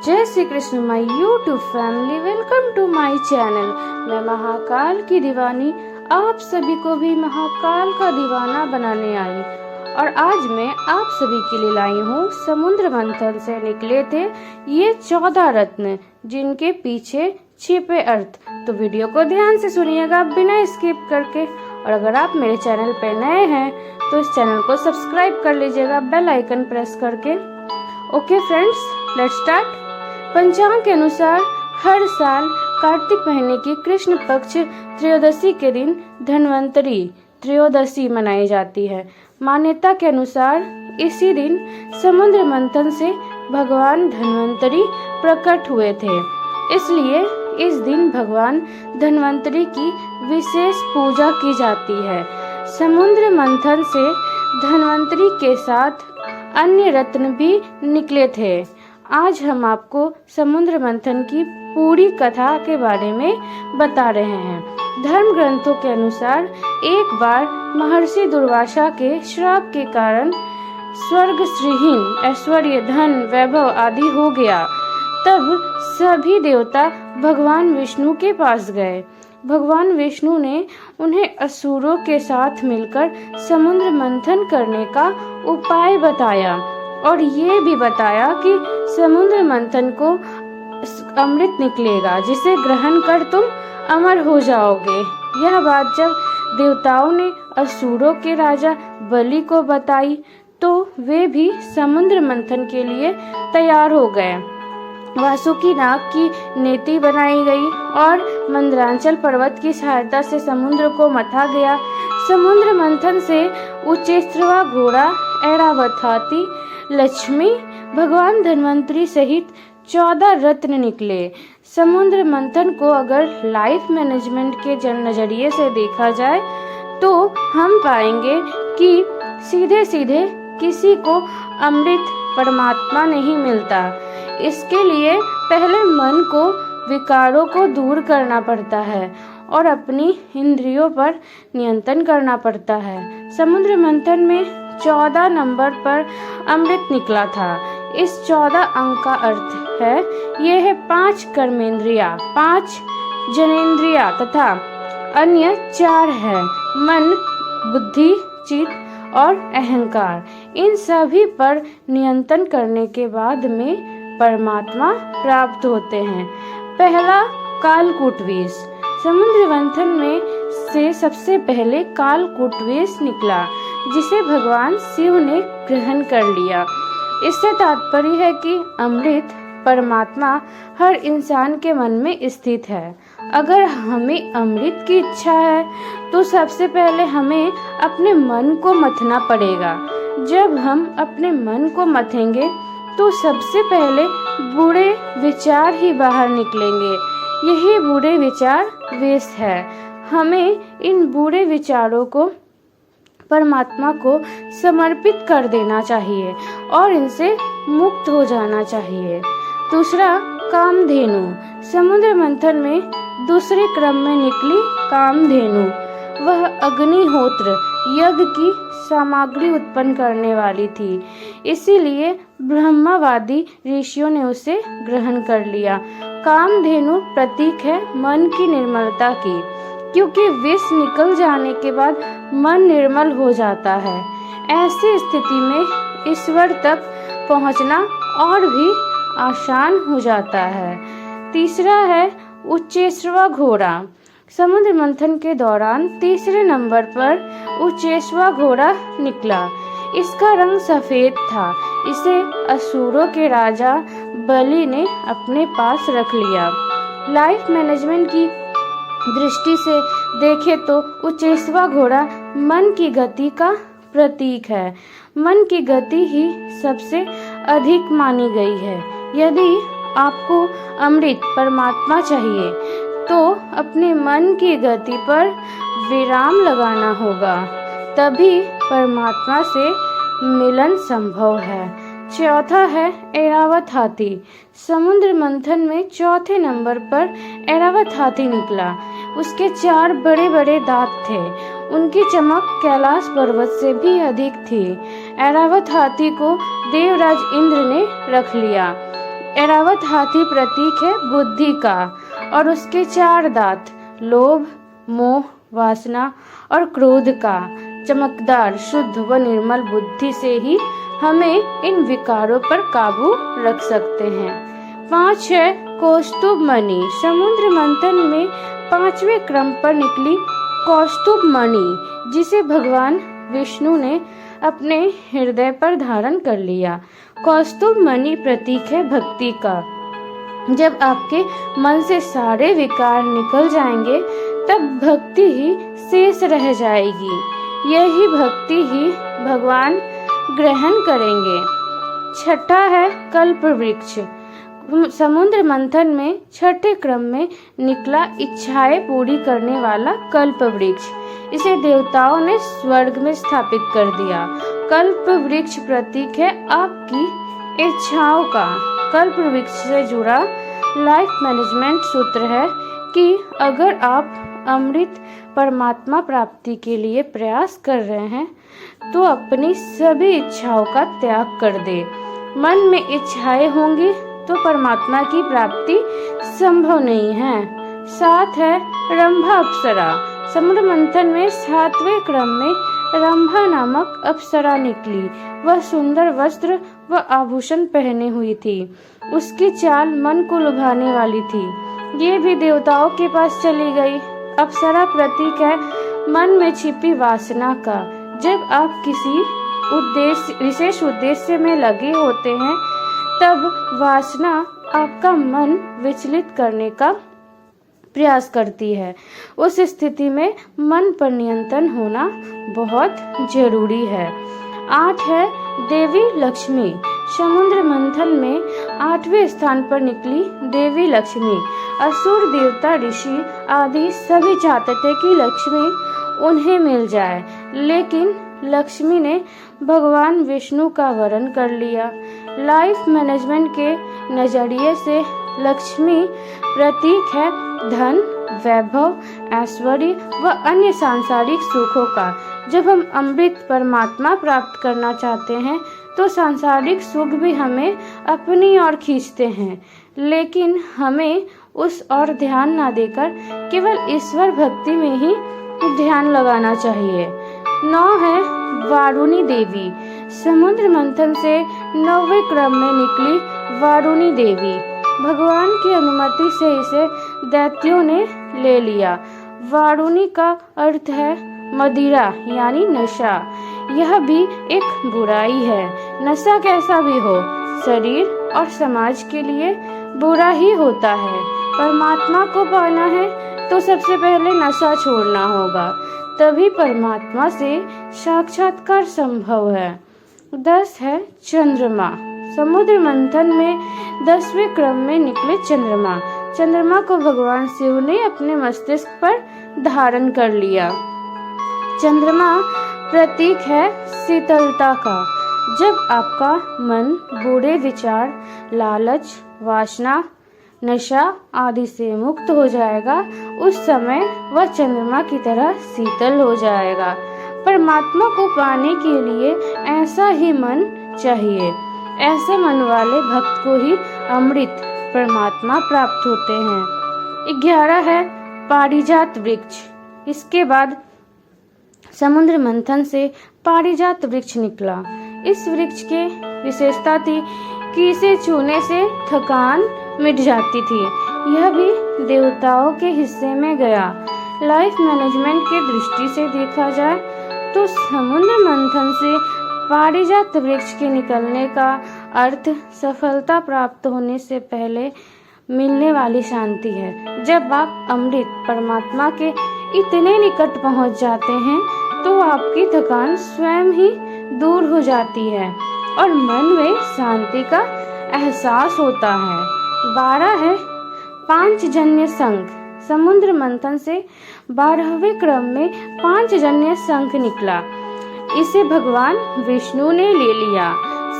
जय Shri Krishna my YouTube family, welcome to my channel. मैं महाकाल की दीवानी आप सभी को भी महाकाल का दीवाना बनाने आई और आज मैं आप सभी के लिए लाई हूँ समुद्र मंथन से निकले थे ये 14 रत्न जिनके पीछे छिपे अर्थ। तो वीडियो को ध्यान से सुनिएगा बिना स्किप करके। और अगर आप मेरे चैनल पर नए हैं तो इस चैनल को सब्सक्राइब कर लीजिएगा बेल आइकन प्रेस करके। Okay friends, let's start. पंचांग के अनुसार हर साल कार्तिक महीने की कृष्ण पक्ष त्रयोदशी के दिन धन्वंतरी त्रयोदशी मनाई जाती है। मान्यता के अनुसार इसी दिन समुद्र मंथन से भगवान धन्वंतरी प्रकट हुए थे, इसलिए इस दिन भगवान धन्वंतरी की विशेष पूजा की जाती है। समुद्र मंथन से धन्वंतरी के साथ अन्य रत्न भी निकले थे। आज हम आपको समुद्र मंथन की पूरी कथा के बारे में बता रहे हैं। धर्म ग्रंथों के अनुसार एक बार महर्षि दुर्वासा के श्राप के कारण स्वर्ग श्रीहीन ऐश्वर्य, धन, वैभव आदि हो गया। तब सभी देवता भगवान विष्णु के पास गए। भगवान विष्णु ने उन्हें असुरों के साथ मिलकर समुद्र मंथन करने का उपाय बताया और ये भी बताया कि समुद्र मंथन को अमृत निकलेगा जिसे ग्रहण कर तुम अमर हो जाओगे। यह बात जब देवताओं ने असुरों के राजा बलि को बताई तो वे भी समुद्र मंथन के लिए तैयार हो गए। वासुकी नाग की नेति बनाई गई और मंदरांचल पर्वत की सहायता से समुद्र को मथा गया। समुद्र मंथन से उच्चेश्रवा घोड़ा, ऐरावत हाथी, लक्ष्मी, भगवान धन्वंतरी सहित 14 रत्न निकले। समुद्र मंथन को अगर लाइफ मैनेजमेंट के नजरिए से देखा जाए तो हम पाएंगे कि सीधे सीधे किसी को अमृत परमात्मा नहीं मिलता। इसके लिए पहले मन को, विकारों को दूर करना पड़ता है और अपनी इंद्रियों पर नियंत्रण करना पड़ता है। समुद्र मंथन में 14 नंबर पर अमृत निकला था। इस 14 अंक का अर्थ है ये है 5 कर्मेंद्रिया, 5 जनेंद्रिया तथा अन्य 4 है मन, बुद्धि, चित्त और अहंकार। इन सभी पर नियंत्रण करने के बाद में परमात्मा प्राप्त होते हैं। पहला कालकूट विष। समुद्र मंथन में से सबसे पहले कालकूट विष निकला जिसे भगवान शिव ने ग्रहण कर लिया। इससे तात्पर्य है कि अमृत परमात्मा हर इंसान के मन में स्थित है। अगर हमें अमृत की इच्छा है तो सबसे पहले हमें अपने मन को मथना पड़ेगा। जब हम अपने मन को मथेंगे तो सबसे पहले बुरे विचार ही बाहर निकलेंगे। यही बुरे विचार विष है। हमें इन बुरे विचारों को परमात्मा को समर्पित कर देना चाहिए और इनसे मुक्त हो जाना चाहिए। दूसरा, कामधेनु। समुद्र मंथन में दूसरे क्रम में निकली कामधेनु। वह अग्निहोत्र यज्ञ की सामग्री उत्पन्न करने वाली थी, इसीलिए ब्रह्मवादी ऋषियों ने उसे ग्रहण कर लिया। कामधेनु प्रतीक है मन की निर्मलता की, क्योंकि विष निकल जाने के बाद मन निर्मल हो जाता है। ऐसी स्थिति में ईश्वर तक पहुंचना और भी आसान हो जाता है। तीसरा है उच्चेश्रवा घोड़ा। समुद्र मंथन के दौरान तीसरे नंबर पर उच्चेश्रवा घोड़ा निकला। इसका रंग सफेद था। इसे असुरों के राजा बलि ने अपने पास रख लिया। लाइफ मैनेजमेंट की दृष्टि से देखें तो उच्चेश्रवा घोड़ा मन की गति का प्रतीक है। मन की गति ही सबसे अधिक मानी गई है। यदि आपको अमृत परमात्मा चाहिए तो अपने मन की गति पर विराम लगाना होगा, तभी परमात्मा से मिलन संभव है। चौथा है ऐरावत हाथी। समुद्र मंथन में चौथे नंबर पर ऐरावत हाथी निकला। उसके 4 बड़े बड़े दांत थे। उनकी चमक कैलाश पर्वत से भी अधिक थी। ऐरावत हाथी को देवराज इंद्र ने रख लिया। ऐरावत हाथी प्रतीक है बुद्धि का और उसके 4 दांत लोभ, मोह, वासना और क्रोध का। चमकदार, शुद्ध व निर्मल बुद्धि से ही हमें इन विकारों पर काबू रख सकते हैं। 5 है कौस्तुभ मणि। समुद्र मंथन में 5वें क्रम पर निकली कौस्तुभ मणि, जिसे भगवान विष्णु ने अपने हृदय पर धारण कर लिया। कौस्तुभ मणि प्रतीक है भक्ति का। जब आपके मन से सारे विकार निकल जाएंगे तब भक्ति ही शेष रह जाएगी। यही भक्ति ही भगवान ग्रहण करेंगे। 6 है कल्प वृक्ष। समुद्र मंथन में 6ठे क्रम में निकला इच्छाएं पूरी करने वाला कल्प वृक्ष। इसे देवताओं ने स्वर्ग में स्थापित कर दिया। कल्प वृक्ष प्रतीक है आपकी इच्छाओं का। कल्प वृक्ष से जुड़ा लाइफ मैनेजमेंट सूत्र है कि अगर आप अमृत परमात्मा प्राप्ति के लिए प्रयास कर रहे हैं तो अपनी सभी इच्छाओं का त्याग कर दे। मन में इच्छाएं होंगी तो परमात्मा की प्राप्ति संभव नहीं है। 7 है रंभा अप्सरा। समुद्र मंथन में 7वें क्रम में रंभा नामक अप्सरा निकली। वह सुंदर वस्त्र व आभूषण पहने हुई थी। उसकी चाल मन को लुभाने वाली थी। ये भी देवताओं के पास चली गई। अप्सरा प्रतीक है मन में छिपी वासना का। जब आप किसी विशेष उद्देश्य में लगे होते हैं तब वासना आपका मन विचलित करने का प्रयास करती है। उस स्थिति में मन पर नियंत्रण होना बहुत जरूरी है। 8 है देवी लक्ष्मी। समुद्र मंथन में 8वें स्थान पर निकली देवी लक्ष्मी। असुर, देवता, ऋषि आदि सभी चाहते थे कि लक्ष्मी उन्हें मिल जाए, लेकिन लक्ष्मी ने भगवान विष्णु का वरण कर लिया। लाइफ मैनेजमेंट के नजरिए से लक्ष्मी प्रतीक है धन, वैभव, ऐश्वर्य व अन्य सांसारिक सुखों का। जब हम अमृत परमात्मा प्राप्त करना चाहते हैं तो सांसारिक सुख भी हमें अपनी ओर खींचते हैं, लेकिन हमें उस ओर ध्यान न देकर केवल ईश्वर भक्ति में ही ध्यान लगाना चाहिए। 9 है वारुणी देवी। समुद्र मंथन से 9वें क्रम में निकली वारुणी देवी। भगवान की अनुमति से इसे दैत्यों ने ले लिया। वारुणी का अर्थ है मदिरा यानी नशा। यह भी एक बुराई है। नशा कैसा भी हो, शरीर और समाज के लिए बुरा ही होता है। परमात्मा को पाना है तो सबसे पहले नशा छोड़ना होगा, तभी परमात्मा से साक्षात्कार संभव है। 10 है चंद्रमा। समुद्र मंथन में 10वें क्रम में निकले चंद्रमा। चंद्रमा को भगवान शिव ने अपने मस्तिष्क पर धारण कर लिया। चंद्रमा प्रतीक है शीतलता का। जब आपका मन बुरे विचार, लालच, वासना, नशा आदि से मुक्त हो जाएगा, उस समय वह चंद्रमा की तरह शीतल हो जाएगा। परमात्मा को पाने के लिए ऐसा ही मन चाहिए। ऐसे मन वाले भक्त को ही अमृत परमात्मा प्राप्त होते हैं। 11 है पारिजात वृक्ष। इसके बाद समुद्र मंथन से पारिजात वृक्ष निकला। इस वृक्ष की विशेषता थी कि इसे छूने से थकान मिट जाती थी। यह भी देवताओं के हिस्से में गया। लाइफ मैनेजमेंट की दृष्टि से देखा जाए तो समुद्र मंथन से पारिजात वृक्ष के निकलने का अर्थ सफलता प्राप्त होने से पहले मिलने वाली शांति है। जब आप अमृत परमात्मा के इतने निकट पहुंच जाते हैं तो आपकी थकान स्वयं ही दूर हो जाती है और मन में शांति का एहसास होता है। 12 है पांचजन्य शंख। समुद्र मंथन से 12वें क्रम में पांचजन्य शंख निकला। इसे भगवान विष्णु ने ले लिया।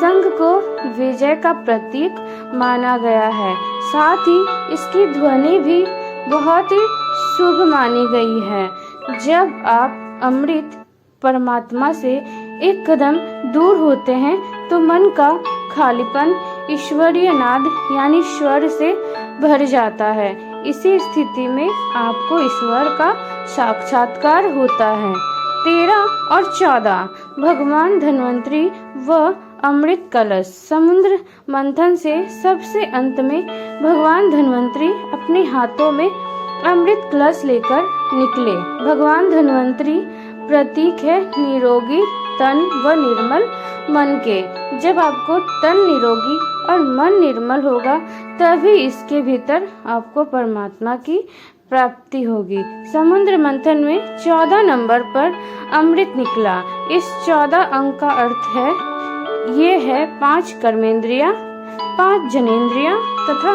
शंख को विजय का प्रतीक माना गया है। साथ ही इसकी ध्वनि भी बहुत ही शुभ मानी गई है। जब आप अमृत परमात्मा से एक कदम दूर होते हैं तो मन का खालीपन ईश्वरीय नाद यानी स्वर से भर जाता है। इसी स्थिति में आपको ईश्वर का साक्षात्कार होता है। 13 और 14 भगवान धन्वंतरी व अमृत कलश। समुद्र मंथन से सबसे अंत में भगवान धन्वंतरी अपने हाथों में अमृत कलश लेकर निकले। भगवान धन्वंतरी प्रतीक है निरोगी तन व निर्मल मन के। जब आपको तन निरोगी और मन निर्मल होगा तभी इसके भीतर आपको परमात्मा की प्राप्ति होगी। समुद्र मंथन में 14 नंबर पर अमृत निकला। इस 14 अंक का अर्थ है ये है 5 कर्मेंद्रियां, 5 जनेंद्रियां तथा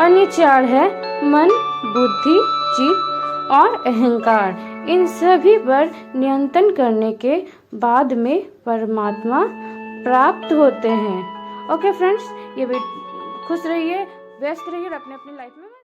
अन्य 4 है मन, बुद्धि, चित्त और अहंकार। इन सभी पर नियंत्रण करने के बाद में परमात्मा प्राप्त होते हैं। ओके फ्रेंड्स, ये खुश रहिए, व्यस्त रहिए और अपने अपनी लाइफ में